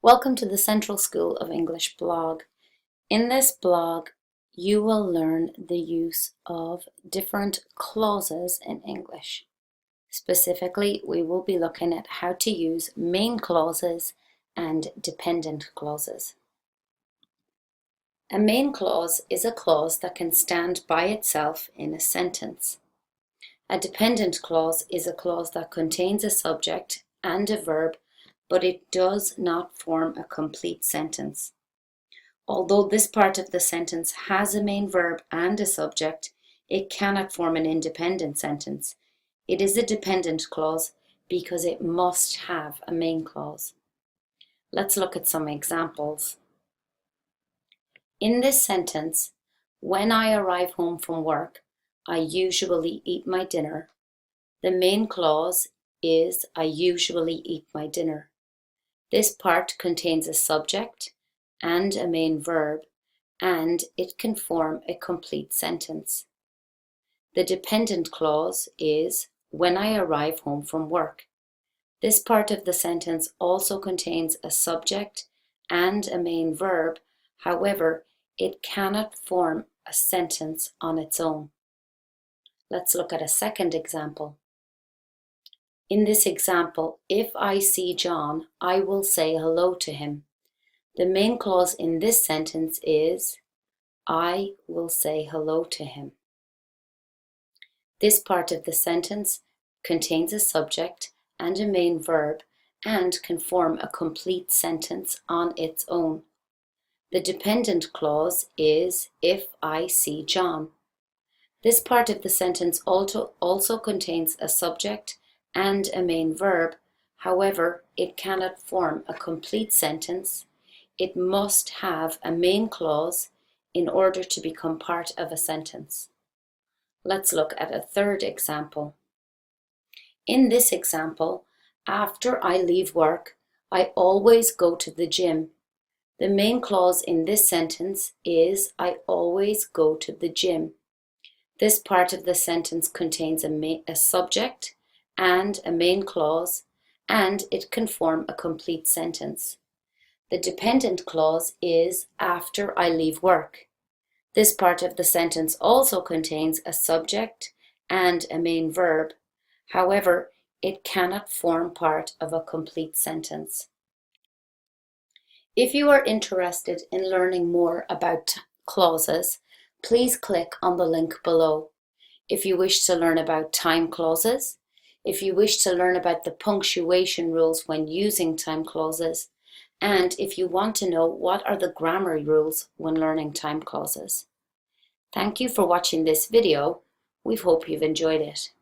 Welcome to the Central School of English blog. In this blog, you will learn the use of different clauses in English. Specifically, we will be looking at how to use main clauses and dependent clauses. A main clause is a clause that can stand by itself in a sentence. A dependent clause is a clause that contains a subject and a verb, but it does not form a complete sentence. Although this part of the sentence has a main verb and a subject, it cannot form an independent sentence. It is a dependent clause because it must have a main clause. Let's look at some examples. In this sentence, when I arrive home from work, I usually eat my dinner. The main clause is I usually eat my dinner. This part contains a subject and a main verb, and it can form a complete sentence. The dependent clause is when I arrive home from work. This part of the sentence also contains a subject and a main verb. However, it cannot form a sentence on its own. Let's look at a second example. In this example, if I see John, I will say hello to him. The main clause in this sentence is I will say hello to him. This part of the sentence contains a subject and a main verb and can form a complete sentence on its own. The dependent clause is if I see John. This part of the sentence also contains a subject and a main verb. However, it cannot form a complete sentence. It must have a main clause in order to become part of a sentence. Let's look at a third example. In this example, after I leave work, I always go to the gym. The main clause in this sentence is I always go to the gym. This part of the sentence contains a subject and a main clause, and it can form a complete sentence. The dependent clause is after I leave work. This part of the sentence also contains a subject and a main verb. However, it cannot form part of a complete sentence. If you are interested in learning more about clauses, please click on the link below. If you wish to learn about time clauses, if you wish to learn about the punctuation rules when using time clauses, and if you want to know what are the grammar rules when learning time clauses. Thank you for watching this video. We hope you've enjoyed it.